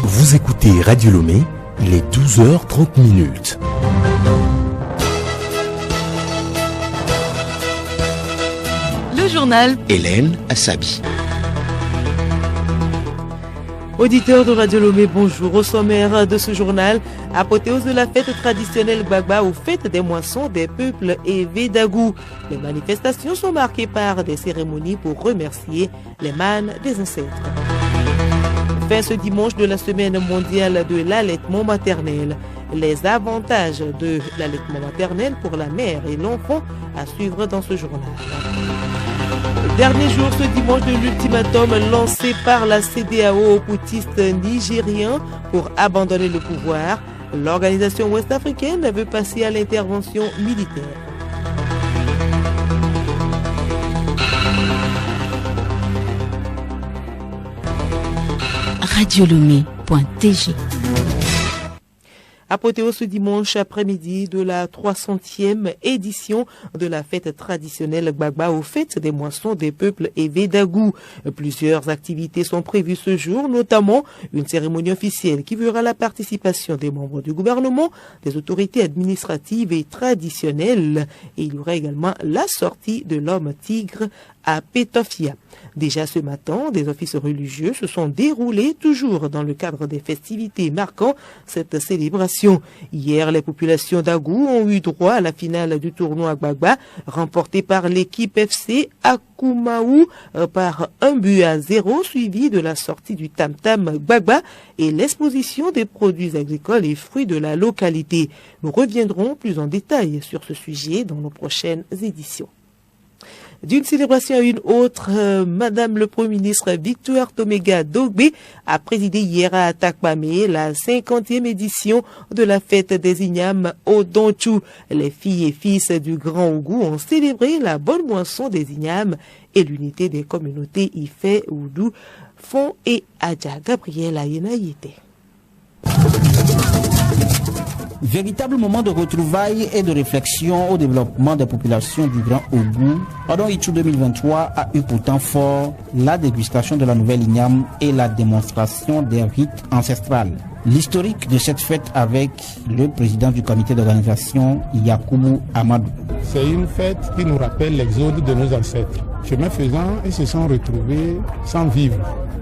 Vous écoutez Radio Lomé, il est 12h30. Le journal Hélène Assabi. Auditeurs de Radio Lomé, bonjour. Au sommaire de ce journal, apothéose de la fête traditionnelle Gbagba aux fêtes des moissons des peuples et Védagou. Les manifestations sont marquées par des cérémonies pour remercier les mânes des ancêtres. Fin ce dimanche de la semaine mondiale de l'allaitement maternel. Les avantages de l'allaitement maternel pour la mère et l'enfant à suivre dans ce journal. Dernier jour ce dimanche de l'ultimatum lancé par la CEDEAO aux poutistes nigériens pour abandonner le pouvoir. L'organisation ouest-africaine veut passer à l'intervention militaire. radiolomé.tg. Apothéose ce dimanche après-midi de la 300e édition de la fête traditionnelle Gbagba aux fêtes des moissons des peuples et Védagou. Plusieurs activités sont prévues ce jour, notamment une cérémonie officielle qui verra la participation des membres du gouvernement, des autorités administratives et traditionnelles. Et il y aura également la sortie de l'homme tigre à Pétofia. Déjà ce matin, des offices religieux se sont déroulés toujours dans le cadre des festivités marquant cette célébration. Hier, les populations d'Agou ont eu droit à la finale du tournoi Gbagba, remportée par l'équipe FC Akumaou par 1-0, suivi de la sortie du tam-tam Gbagba et l'exposition des produits agricoles et fruits de la localité. Nous reviendrons plus en détail sur ce sujet dans nos prochaines éditions. D'une célébration à une autre, Madame le Premier ministre Victoire Toméga Dogbe a présidé hier à Atakpamé la 50e édition de la fête des Ignames au Donchou. Les filles et fils du Grand Ougou ont célébré la bonne moisson des Ignames et l'unité des communautés Ifé, Oudou, Fon et Adja. Gabriel Ayenaïete. Véritable moment de retrouvailles et de réflexion au développement des populations du Grand Ougou, Odon Itchou 2023 a eu pour temps fort la dégustation de la nouvelle igname et la démonstration des rites ancestrales. L'historique de cette fête avec le président du comité d'organisation, Yakubu Amadou. C'est une fête qui nous rappelle l'exode de nos ancêtres. Chemin faisant, ils se sont retrouvés sans vivre.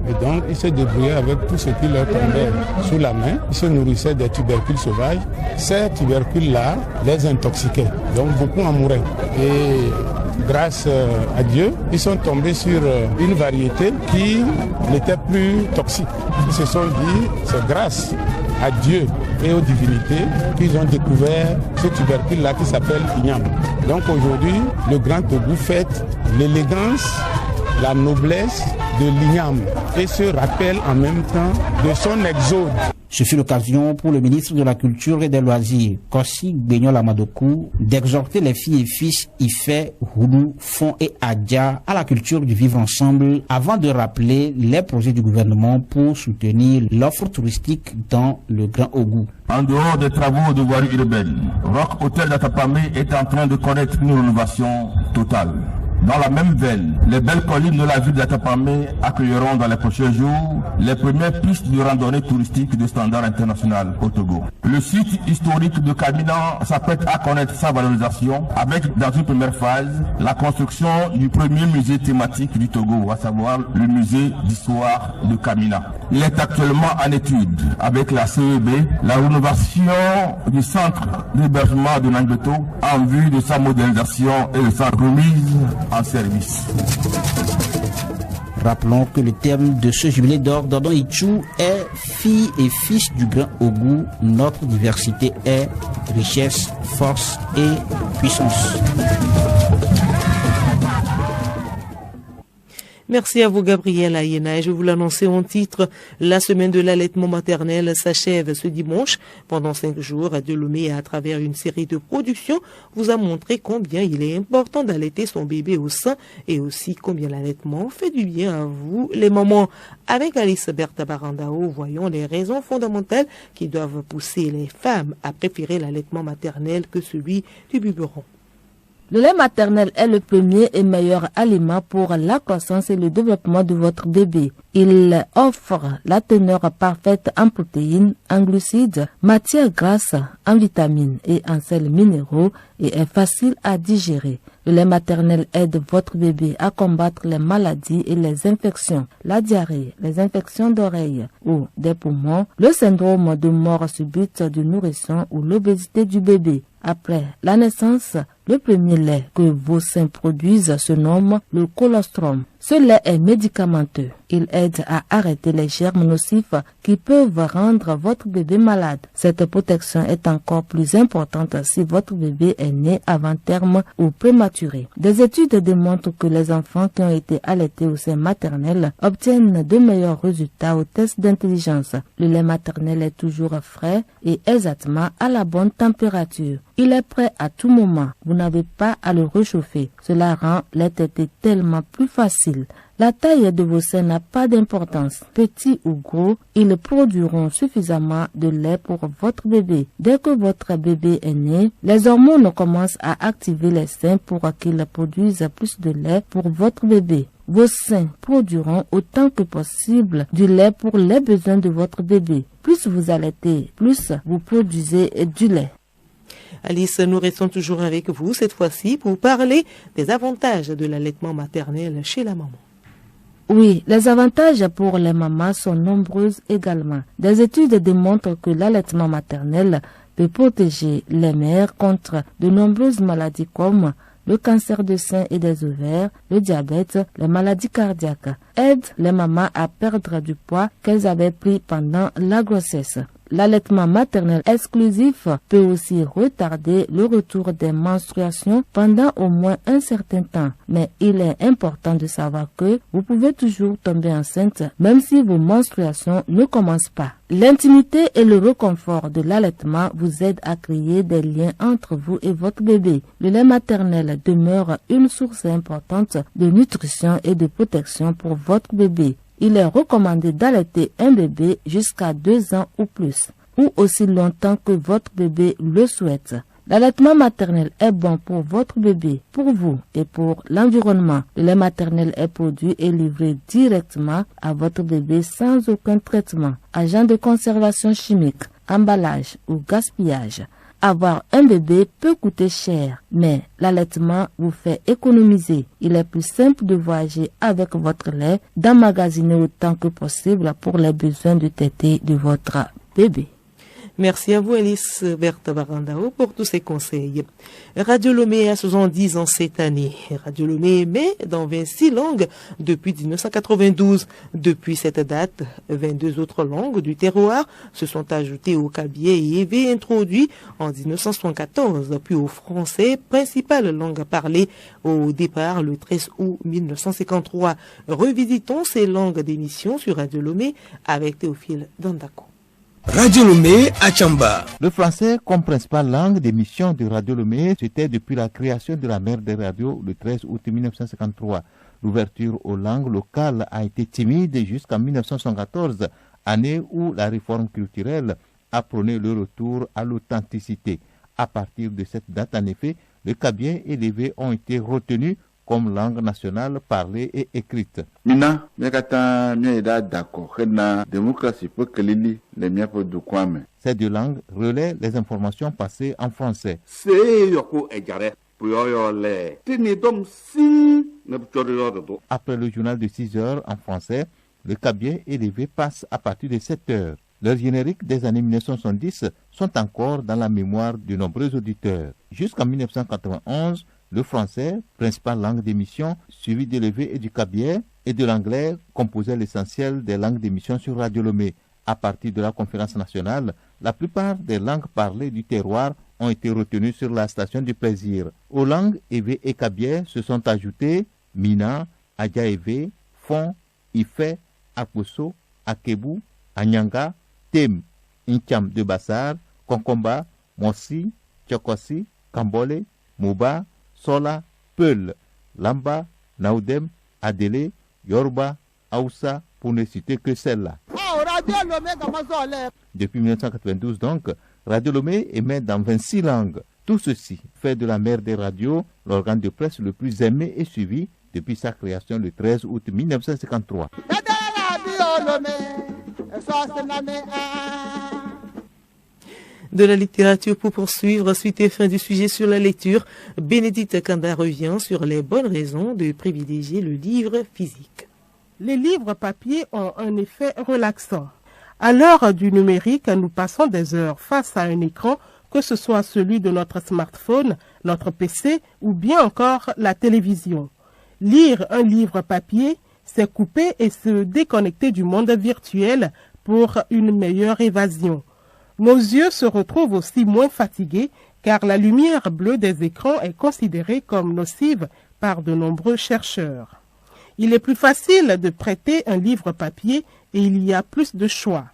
Et donc, ils se débrouillaient avec tout ce qui leur tombait sous la main. Ils se nourrissaient des tubercules sauvages. Ces tubercules-là les intoxiquaient. Donc, beaucoup en mouraient. Et grâce à Dieu, ils sont tombés sur une variété qui n'était plus toxique. Ils se sont dit, c'est grâce à Dieu et aux divinités qu'ils ont découvert ce tubercule-là qui s'appelle Igname. Donc aujourd'hui, le Grand Ougou fête l'élégance, la noblesse de l'Igname et se rappelle en même temps de son exode. Ce fut l'occasion pour le ministre de la Culture et des Loisirs, Kossi Gbenyo Lamadokou, d'exhorter les filles et fils Ifé, Houdou, Fon et Adja à la culture du vivre ensemble avant de rappeler les projets du gouvernement pour soutenir l'offre touristique dans le Grand Ougou. En dehors des travaux de voirie urbaine, Rock Hotel d'Atapamé est en train de connaître une rénovation totale. Dans la même veine, les belles collines de la ville d'Atapamé accueilleront dans les prochains jours les premières pistes de randonnée touristique de standard international au Togo. Le site historique de Kamina s'apprête à connaître sa valorisation avec, dans une première phase, la construction du premier musée thématique du Togo, à savoir le musée d'histoire de Kamina. Il est actuellement en étude avec la CEB, la rénovation du centre d'hébergement de Nangbeto en vue de sa modernisation et de sa remise en service. Rappelons que le thème de ce jubilé d'or d'Odon Itchou est filles et fils du Grand Ougou. Notre diversité est richesse, force et puissance. Merci à vous, Gabriel Ayena. Et je vous l'annonçais en titre, la semaine de l'allaitement maternel s'achève ce dimanche. Pendant 5 jours, Radio Lomé, à travers une série de productions, vous a montré combien il est important d'allaiter son bébé au sein et aussi combien l'allaitement fait du bien à vous, les mamans. Avec Alice Bertha Barandao, voyons les raisons fondamentales qui doivent pousser les femmes à préférer l'allaitement maternel que celui du biberon. Le lait maternel est le premier et meilleur aliment pour la croissance et le développement de votre bébé. Il offre la teneur parfaite en protéines, en glucides, matières grasses, en vitamines et en sels minéraux et est facile à digérer. Le lait maternel aide votre bébé à combattre les maladies et les infections, la diarrhée, les infections d'oreilles ou des poumons, le syndrome de mort subite du nourrisson ou l'obésité du bébé. Après la naissance, le premier lait que vos seins produisent se nomme le colostrum. Ce lait est médicamenteux. Il aide à arrêter les germes nocifs qui peuvent rendre votre bébé malade. Cette protection est encore plus importante si votre bébé est né avant terme ou prématuré. Des études démontrent que les enfants qui ont été allaités au sein maternel obtiennent de meilleurs résultats aux tests d'intelligence. Le lait maternel est toujours frais et exactement à la bonne température. Il est prêt à tout moment. Vous n'avez pas à le réchauffer. Cela rend les tétés tellement plus faciles. La taille de vos seins n'a pas d'importance. Petits ou gros, ils produiront suffisamment de lait pour votre bébé. Dès que votre bébé est né, les hormones commencent à activer les seins pour qu'ils produisent plus de lait pour votre bébé. Vos seins produiront autant que possible du lait pour les besoins de votre bébé. Plus vous allaitez, plus vous produisez du lait. Alice, nous restons toujours avec vous cette fois-ci pour parler des avantages de l'allaitement maternel chez la maman. Oui, les avantages pour les mamans sont nombreux également. Des études démontrent que l'allaitement maternel peut protéger les mères contre de nombreuses maladies comme le cancer du sein et des ovaires, le diabète, les maladies cardiaques, aide les mamans à perdre du poids qu'elles avaient pris pendant la grossesse. L'allaitement maternel exclusif peut aussi retarder le retour des menstruations pendant au moins un certain temps. Mais il est important de savoir que vous pouvez toujours tomber enceinte même si vos menstruations ne commencent pas. L'intimité et le réconfort de l'allaitement vous aident à créer des liens entre vous et votre bébé. Le lait maternel demeure une source importante de nutrition et de protection pour votre bébé. Il est recommandé d'allaiter un bébé jusqu'à 2 ans ou plus, ou aussi longtemps que votre bébé le souhaite. L'allaitement maternel est bon pour votre bébé, pour vous et pour l'environnement. Le lait maternel est produit et livré directement à votre bébé sans aucun traitement, agent de conservation chimique, emballage ou gaspillage. Avoir un bébé peut coûter cher, mais l'allaitement vous fait économiser. Il est plus simple de voyager avec votre lait, d'emmagasiner autant que possible pour les besoins de tétée de votre bébé. Merci à vous, Alice Berthe Barandao, pour tous ces conseils. Radio Lomé a 70 ans cette année. Radio Lomé émet dans 26 langues depuis 1992. Depuis cette date, 22 autres langues du terroir se sont ajoutées au cabiais et évé introduit en 1974, puis au français, principale langue parlée au départ le 13 août 1953. Revisitons ces langues d'émission sur Radio Lomé avec Théophile Dandako. Radio Lomé à Tchamba. Le français comme principale langue d'émission de Radio Lomé, c'était depuis la création de la mère des radios le 13 août 1953. L'ouverture aux langues locales a été timide jusqu'en 1974, année où la réforme culturelle a prôné le retour à l'authenticité. À partir de cette date, en effet, le kabien et l'évé ont été retenus comme langue nationale parlée et écrite. Mina, d'accord. Démocratie Ces deux langues relaient les informations passées en français. Après le journal de 6 heures en français, le kabien et l'évé passent à partir de 7 heures. Leurs génériques des années 1970 sont encore dans la mémoire de nombreux auditeurs. Jusqu'en 1991, le français, principale langue d'émission, suivi de l'évé et du kabien, et de l'anglais, composait l'essentiel des langues d'émission sur Radio Lomé. À partir de la conférence nationale, la plupart des langues parlées du terroir ont été retenues sur la station du plaisir. Aux langues évé et kabien se sont ajoutées Mina, Adja-Évé, Fon, Ifé, Akoso, Akebu, Anyanga, Tem, Incham de Bassar, Konkomba, Mossi, Tchokosi, Kambole, Mouba, Sola, Peul, Lamba, Naoudem, Adélé, Yorba, Aoussa, pour ne citer que celle-là. Depuis 1992 donc, Radio Lomé émet dans 26 langues. Tout ceci fait de la mère des radios l'organe de presse le plus aimé et suivi depuis sa création le 13 août 1953. De la littérature pour poursuivre, suite et fin du sujet sur la lecture, Bénédicte Kanda revient sur les bonnes raisons de privilégier le livre physique. Les livres papier ont un effet relaxant. À l'heure du numérique, nous passons des heures face à un écran, que ce soit celui de notre smartphone, notre PC ou bien encore la télévision. Lire un livre papier, c'est couper et se déconnecter du monde virtuel pour une meilleure évasion. Nos yeux se retrouvent aussi moins fatigués car la lumière bleue des écrans est considérée comme nocive par de nombreux chercheurs. Il est plus facile de prêter un livre papier et il y a plus de choix.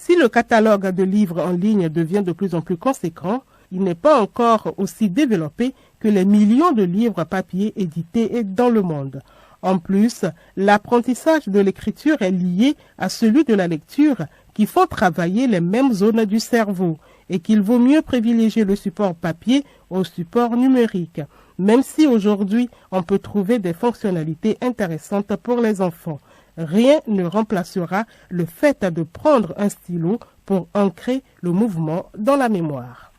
Si le catalogue de livres en ligne devient de plus en plus conséquent, il n'est pas encore aussi développé que les millions de livres papier édités dans le monde. En plus, l'apprentissage de l'écriture est lié à celui de la lecture qui font travailler les mêmes zones du cerveau et qu'il vaut mieux privilégier le support papier au support numérique, même si aujourd'hui on peut trouver des fonctionnalités intéressantes pour les enfants. Rien ne remplacera le fait de prendre un stylo pour ancrer le mouvement dans la mémoire.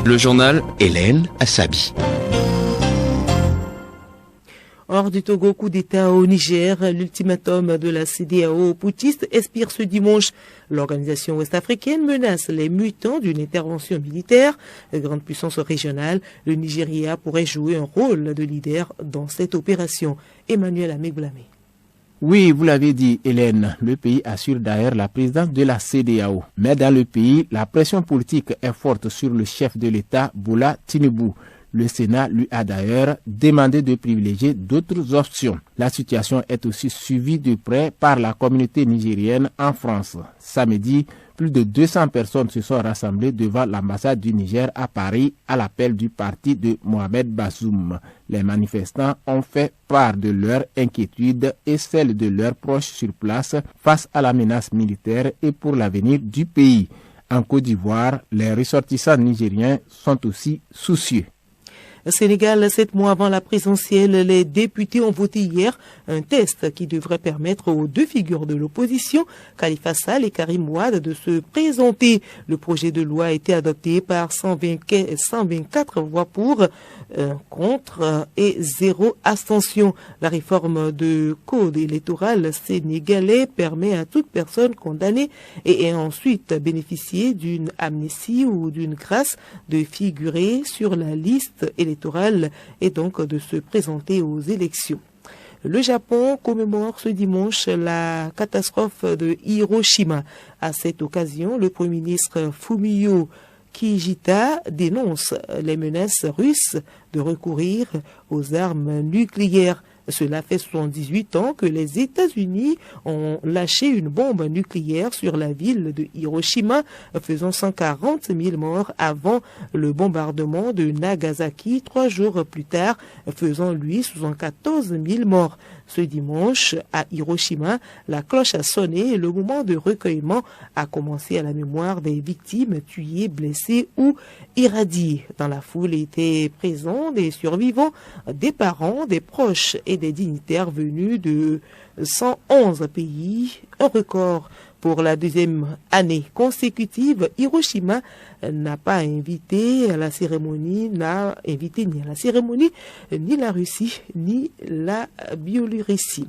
Le journal Hélène Assabi. Hors du Togo, coup d'État au Niger, l'ultimatum de la CEDEAO aux poutistes expire ce dimanche. L'organisation ouest-africaine menace les mutants d'une intervention militaire. Grande puissance régionale, le Nigeria pourrait jouer un rôle de leader dans cette opération. Emmanuel Amé-Blamé. Oui, vous l'avez dit, Hélène, le pays assure d'ailleurs la présidence de la CEDEAO. Mais dans le pays, la pression politique est forte sur le chef de l'État, Bola Tinubu. Le Sénat lui a d'ailleurs demandé de privilégier d'autres options. La situation est aussi suivie de près par la communauté nigérienne en France. Samedi, plus de 200 personnes se sont rassemblées devant l'ambassade du Niger à Paris à l'appel du parti de Mohamed Bazoum. Les manifestants ont fait part de leur inquiétude et celle de leurs proches sur place face à la menace militaire et pour l'avenir du pays. En Côte d'Ivoire, les ressortissants nigériens sont aussi soucieux. Sénégal, 7 mois avant la présidentielle, les députés ont voté hier un test qui devrait permettre aux deux figures de l'opposition, Khalifa Sall et Karim Wade, de se présenter. Le projet de loi a été adopté par 124 voix pour, contre et 0 abstention. La réforme de code électoral sénégalais permet à toute personne condamnée et ayant ensuite bénéficié d'une amnistie ou d'une grâce de figurer sur la liste électorale et donc de se présenter aux élections. Le Japon commémore ce dimanche la catastrophe de Hiroshima. À cette occasion, le Premier ministre Fumio Kishida dénonce les menaces russes de recourir aux armes nucléaires. Cela fait 78 ans que les États-Unis ont lâché une bombe nucléaire sur la ville de Hiroshima, faisant 140 000 morts avant le bombardement de Nagasaki 3 jours plus tard, faisant lui 74 000 morts. Ce dimanche, à Hiroshima, la cloche a sonné et le moment de recueillement a commencé à la mémoire des victimes tuées, blessées ou irradiées. Dans la foule étaient présents des survivants, des parents, des proches et des dignitaires venus de 111 pays, un record. Pour la deuxième année consécutive, Hiroshima n'a invité ni à la cérémonie ni la Russie ni la Biélorussie.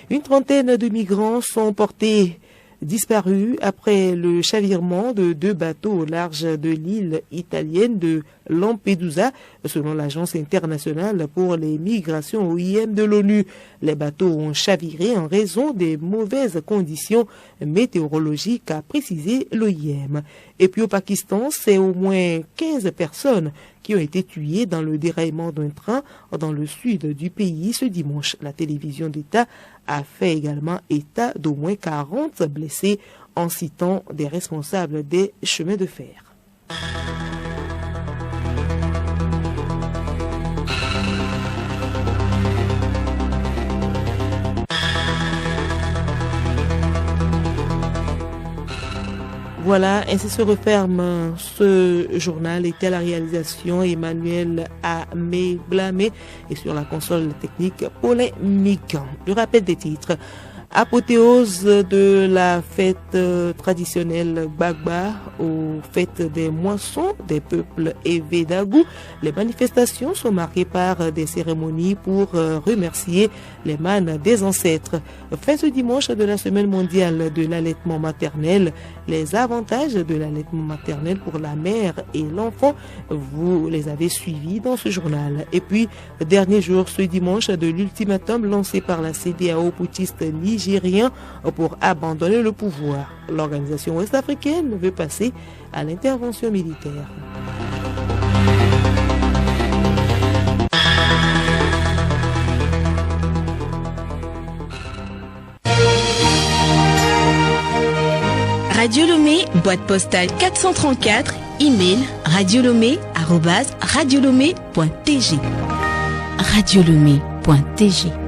Une trentaine de migrants sont portés disparus après le chavirement de 2 bateaux au large de l'île italienne de Lampedusa, selon l'Agence internationale pour les migrations OIM de l'ONU. Les bateaux ont chaviré en raison des mauvaises conditions météorologiques, a précisé l'OIM. Et puis au Pakistan, c'est au moins 15 personnes qui ont été tuées dans le déraillement d'un train dans le sud du pays ce dimanche. La télévision d'État a fait également état d'au moins 40 blessés en citant des responsables des chemins de fer. Voilà, ainsi se referme ce journal. Était la réalisation Emmanuel Amé-Blamé et sur la console technique polémique. Le rappel des titres. Apothéose de la fête traditionnelle Gbagba aux fêtes des moissons des peuples Ewe Dagou. Les manifestations sont marquées par des cérémonies pour remercier les mânes des ancêtres. Fin ce dimanche de la semaine mondiale de l'allaitement maternel. Les avantages de l'allaitement maternel pour la mère et l'enfant, vous les avez suivis dans ce journal. Et puis, dernier jour ce dimanche de l'ultimatum lancé par la CEDEAO putschiste nigérien pour abandonner le pouvoir. L'organisation ouest-africaine veut passer à l'intervention militaire. Radio Lomé, boîte postale 434, email radiolomé@radiolomé.tg. Radiolomé.tg